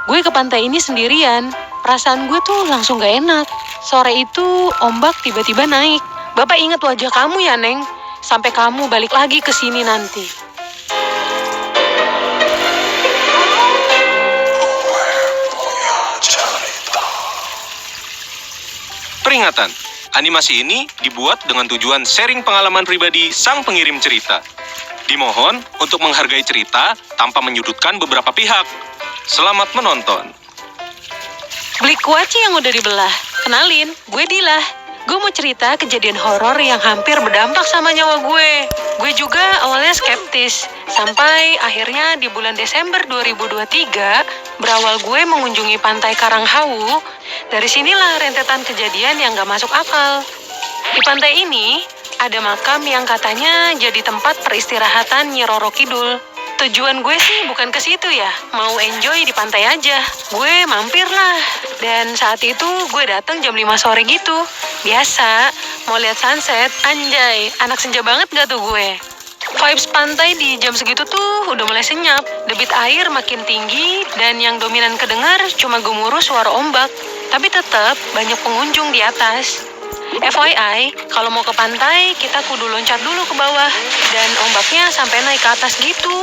Gue ke pantai ini sendirian. Perasaan gue tuh langsung gak enak. Sore itu ombak tiba-tiba naik. Bapak ingat wajah kamu ya, Neng? Sampai kamu balik lagi ke sini nanti. Peringatan, animasi ini dibuat dengan tujuan sharing pengalaman pribadi sang pengirim cerita. Dimohon untuk menghargai cerita tanpa menyudutkan beberapa pihak. Selamat menonton. Beli kuaci yang udah dibelah. Kenalin, gue Dila. Gue mau cerita kejadian horor yang hampir berdampak sama nyawa gue. Gue juga awalnya skeptis. Sampai akhirnya di bulan Desember 2023, berawal gue mengunjungi pantai Karanghawu. Dari sinilah rentetan kejadian yang gak masuk akal. Di pantai ini, ada makam yang katanya jadi tempat peristirahatan Nyi Roro Kidul. Tujuan gue sih bukan ke situ ya, mau enjoy di pantai aja. Gue mampir lah. Dan saat itu gue datang jam 5 sore gitu. Biasa, mau lihat sunset, anjay, anak senja banget gak tuh gue? Vibes pantai di jam segitu tuh udah mulai senyap. Debit air makin tinggi dan yang dominan kedengar cuma gemuruh suara ombak. Tapi tetap banyak pengunjung di atas. FYI, kalau mau ke pantai, kita kudu loncat dulu ke bawah. Dan ombaknya sampai naik ke atas gitu.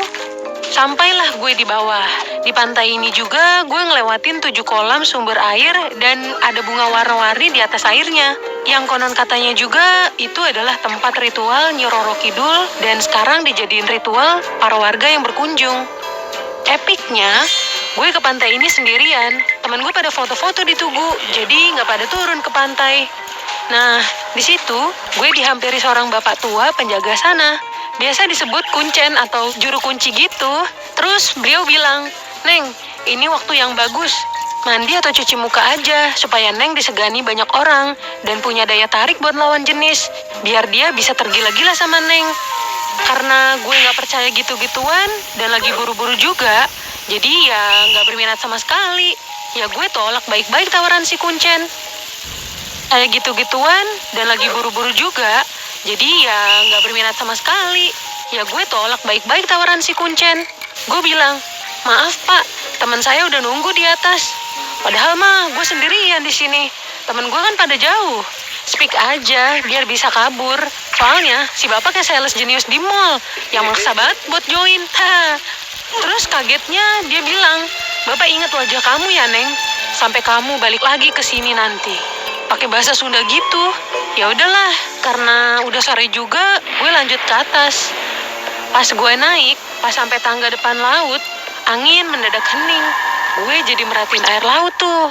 Sampailah gue di bawah. Di pantai ini juga gue ngelewatin 7 kolam sumber air dan ada bunga warna-warni di atas airnya. Yang konon katanya juga itu adalah tempat ritual Nyi Roro Kidul dan sekarang dijadiin ritual para warga yang berkunjung. Epicnya, gue ke pantai ini sendirian. Temen gue pada foto-foto di Tugu, jadi nggak pada turun ke pantai. Nah, di situ gue dihampiri seorang bapak tua penjaga sana. Biasa disebut kuncen atau juru kunci gitu. Terus beliau bilang, "Neng, ini waktu yang bagus. Mandi atau cuci muka aja supaya Neng disegani banyak orang dan punya daya tarik buat lawan jenis. Biar dia bisa tergila-gila sama Neng." Karena gue nggak percaya gitu-gituan dan lagi buru-buru juga, jadi ya nggak berminat sama sekali. Ya gue tolak baik-baik tawaran si kuncen. Kayak gitu-gituan dan lagi buru-buru juga, jadi ya nggak berminat sama sekali. Ya gue tolak baik-baik tawaran si kuncen. Gue bilang, "Maaf pak, teman saya udah nunggu di atas." Padahal mah gue sendirian di sini. Temen gue kan pada jauh. Speak aja biar bisa kabur. Soalnya si bapak kayak sales jenius di mall yang maksa banget buat join. Terus kagetnya dia bilang, "Bapak ingat wajah kamu ya Neng? Sampai kamu balik lagi ke sini nanti." Pakai bahasa Sunda gitu. Ya udahlah, karena udah sore juga, gue lanjut ke atas. Pas gue naik, pas sampai tangga depan laut, angin mendadak hening. Gue jadi merhatiin air laut tuh.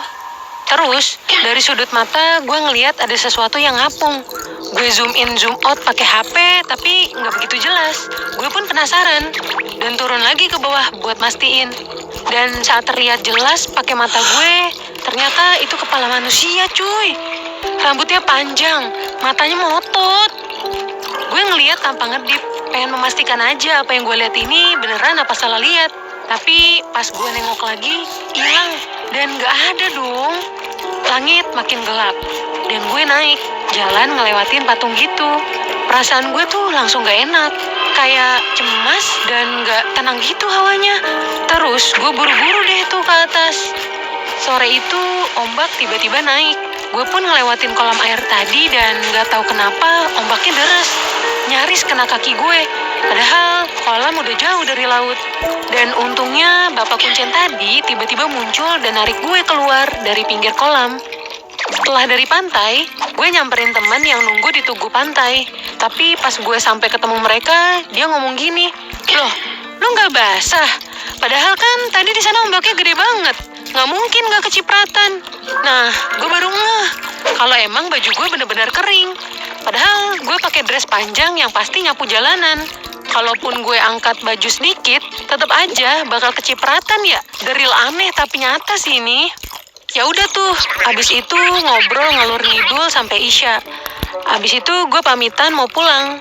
Terus, dari sudut mata, gue ngeliat ada sesuatu yang ngapung. Gue zoom in, zoom out pakai HP, tapi nggak begitu jelas. Gue pun penasaran, dan turun lagi ke bawah buat mastiin. Dan saat terlihat jelas pakai mata gue, ternyata itu kepala manusia, cuy. Rambutnya panjang, matanya melotot. Gue ngeliat tanpa ngedip, pengen memastikan aja apa yang gue lihat ini beneran apa salah lihat. Tapi pas gue nengok lagi, hilang dan gak ada dong. Langit makin gelap dan gue naik, jalan ngelewatin patung gitu. Perasaan gue tuh langsung gak enak, kayak cemas dan gak tenang gitu hawanya. Terus gue buru-buru deh tuh ke atas. Sore itu ombak tiba-tiba naik. Gue pun ngelewatin kolam air tadi dan gak tahu kenapa ombaknya deras. Nyaris kena kaki gue. Padahal kolam udah jauh dari laut. Dan untungnya bapak kuncen tadi tiba-tiba muncul dan narik gue keluar dari pinggir kolam. Setelah dari pantai, gue nyamperin teman yang nunggu di Tugu pantai. Tapi pas gue sampai ketemu mereka, dia ngomong gini, "Loh, lu gak basah? Padahal kan tadi di sana ombaknya gede banget. Gak mungkin gak kecipratan." Nah, gue baru ngeh kalau emang baju gue bener-bener kering. Padahal gue pakai dress panjang yang pasti nyapu jalanan. Kalaupun gue angkat baju sedikit, tetap aja bakal kecipratan ya. Deril aneh tapi nyata sih ini. Ya udah tuh, abis itu ngobrol ngalur ngidul sampai Isya. Abis itu gue pamitan mau pulang.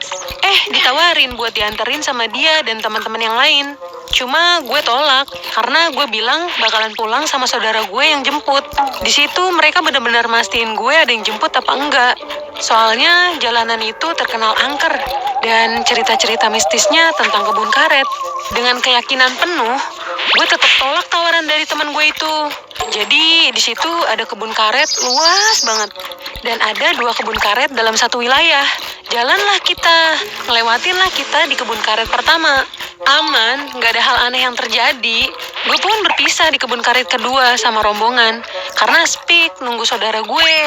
Ditawarin buat dianterin sama dia dan teman-teman yang lain. Cuma gue tolak karena gue bilang bakalan pulang sama saudara gue yang jemput. Di situ mereka benar-benar mastiin gue ada yang jemput apa enggak. Soalnya jalanan itu terkenal angker dan cerita-cerita mistisnya tentang kebun karet. Dengan keyakinan penuh, gue tetap tolak tawaran dari teman gue itu. Jadi di situ ada kebun karet luas banget dan ada 2 kebun karet dalam satu wilayah. Jalanlah kita, ngelewatinlah kita di kebun karet pertama. Aman, nggak ada hal aneh yang terjadi. Gue pun berpisah di kebun karet kedua sama rombongan. Karena speak nunggu saudara gue.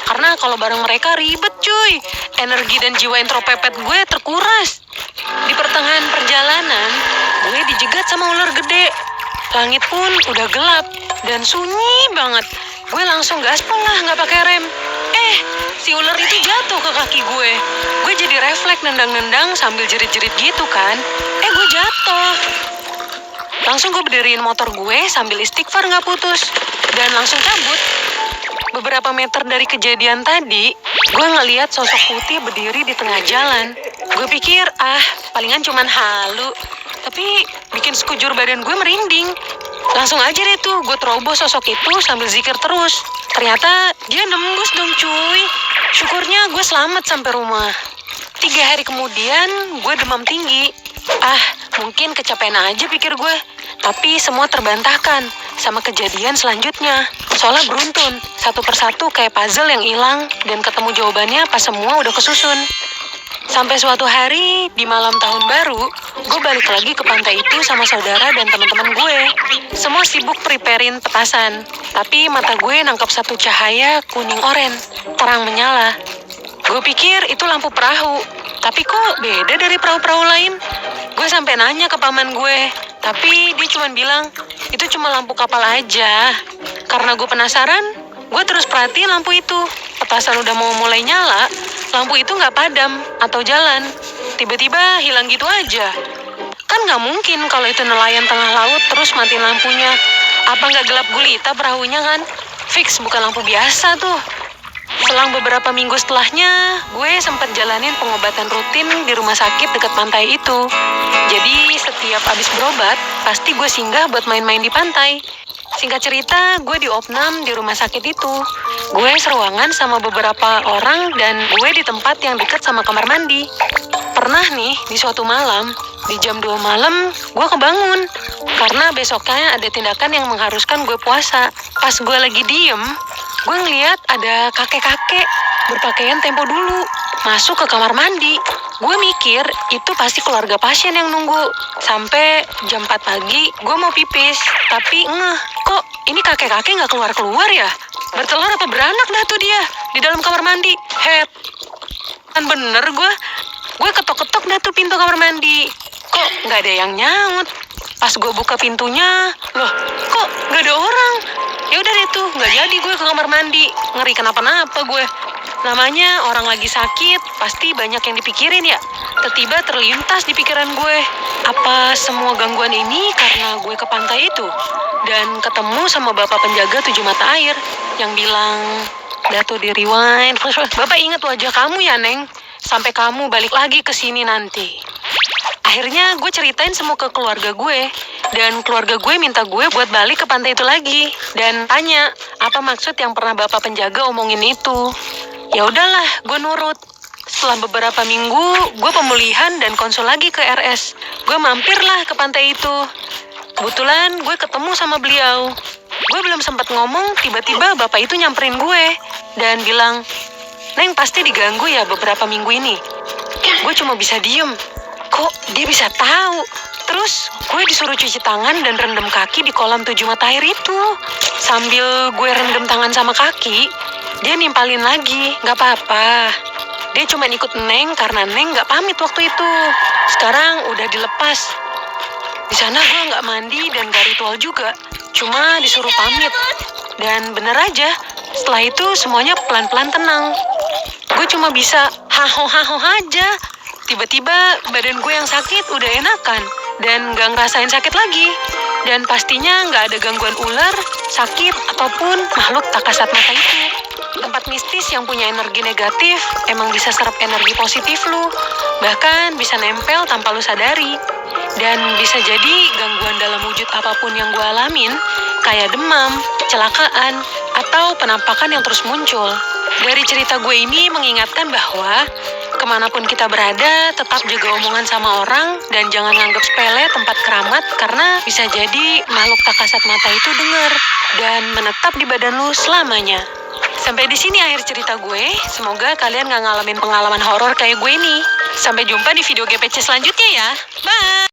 Karena kalau bareng mereka ribet cuy. Energi dan jiwa introvert gue terkuras. Di pertengahan perjalanan, gue dijegat sama ular gede. Langit pun udah gelap dan sunyi banget. Gue langsung gaspol lah nggak pakai rem. Si ular itu jatuh ke kaki gue. Gue jadi refleks nendang-nendang sambil jerit-jerit gitu kan. Gue jatuh. Langsung gue berdiriin motor gue sambil istighfar nggak putus. Dan langsung cabut. Beberapa meter dari kejadian tadi, gue ngeliat sosok putih berdiri di tengah jalan. Gue pikir, palingan cuman halu. Tapi bikin sekujur badan gue merinding. Langsung aja deh tuh, gue terobos sosok itu sambil zikir terus. Ternyata dia nembus dong cuy. Syukurnya gue selamat sampai rumah. 3 hari kemudian, gue demam tinggi. Mungkin kecapean aja pikir gue. Tapi semua terbantahkan sama kejadian selanjutnya. Soalnya beruntun, satu persatu kayak puzzle yang hilang dan ketemu jawabannya pas semua udah kesusun. Sampai suatu hari, di malam tahun baru, gue balik lagi ke pantai itu sama saudara dan teman-teman gue. Semua sibuk preparein petasan, tapi mata gue nangkap satu cahaya kuning-oren, terang menyala. Gue pikir itu lampu perahu, tapi kok beda dari perahu-perahu lain? Gue sampai nanya ke paman gue, tapi dia cuma bilang, itu cuma lampu kapal aja. Karena gue penasaran, gue terus perhatiin lampu itu. Petasan udah mau mulai nyala, lampu itu nggak padam atau jalan. Tiba-tiba hilang gitu aja. Kan nggak mungkin kalau itu nelayan tengah laut terus matiin lampunya. Apa nggak gelap gulita perahunya kan? Fix bukan lampu biasa tuh. Selang beberapa minggu setelahnya, gue sempat jalanin pengobatan rutin di rumah sakit dekat pantai itu. Jadi setiap abis berobat, pasti gue singgah buat main-main di pantai. Singkat cerita, gue diopnam di rumah sakit itu. Gue seruangan sama beberapa orang dan gue di tempat yang dekat sama kamar mandi. Pernah nih, di suatu malam, di jam 2 malam, gue kebangun. Karena besoknya ada tindakan yang mengharuskan gue puasa. Pas gue lagi diem, gue ngeliat ada kakek-kakek berpakaian tempo dulu masuk ke kamar mandi. Gue mikir itu pasti keluarga pasien yang nunggu. Sampai jam 4 pagi gue mau pipis. Tapi kok ini kakek-kakek gak keluar-keluar ya? Bertelur apa beranak dah tuh dia di dalam kamar mandi? Kan bener gue ketok-ketok dah tuh pintu kamar mandi. Kok gak ada yang nyaut? Pas gue buka pintunya, loh kok gak ada orang? Ya udah deh tuh, nggak jadi gue ke kamar mandi. Ngeri kenapa-napa gue. Namanya orang lagi sakit, pasti banyak yang dipikirin ya. Tiba-tiba terlintas di pikiran gue. Apa semua gangguan ini karena gue ke pantai itu? Dan ketemu sama bapak penjaga 7 mata air yang bilang, Datu di rewind. Bapak ingat wajah kamu ya, Neng? Sampai kamu balik lagi ke sini nanti. Akhirnya gue ceritain semua ke keluarga gue. Dan keluarga gue minta gue buat balik ke pantai itu lagi. Dan tanya, apa maksud yang pernah bapak penjaga omongin itu? Ya udahlah, gue nurut. Setelah beberapa minggu, gue pemulihan dan konsul lagi ke RS. Gue mampirlah ke pantai itu. Kebetulan gue ketemu sama beliau. Gue belum sempat ngomong, tiba-tiba bapak itu nyamperin gue. Dan bilang, Neng pasti diganggu ya beberapa minggu ini. Gue cuma bisa diem. Kok dia bisa tahu? Terus gue disuruh cuci tangan dan rendam kaki di kolam 7 mata air itu. Sambil gue rendam tangan sama kaki, dia nimpalin lagi, gak apa-apa. Dia cuma ikut Neng karena Neng gak pamit waktu itu. Sekarang udah dilepas. Di sana gue gak mandi dan gak ritual juga. Cuma disuruh pamit. Dan bener aja, setelah itu semuanya pelan-pelan tenang. Gue cuma bisa haho-haho aja. Tiba-tiba badan gue yang sakit udah enakan. Dan gak ngerasain sakit lagi. Dan pastinya gak ada gangguan ular, sakit, ataupun makhluk tak kasat mata itu. Tempat mistis yang punya energi negatif emang bisa serap energi positif lu. Bahkan bisa nempel tanpa lu sadari. Dan bisa jadi gangguan dalam wujud apapun yang gue alamin, kayak demam, kecelakaan, atau penampakan yang terus muncul. Dari cerita gue ini mengingatkan bahwa kemanapun kita berada, tetap jaga omongan sama orang dan jangan nganggap sepele tempat keramat karena bisa jadi makhluk tak kasat mata itu dengar dan menetap di badan lu selamanya. Sampai di sini akhir cerita gue. Semoga kalian gak ngalamin pengalaman horor kayak gue nih. Sampai jumpa di video GPC selanjutnya ya. Bye!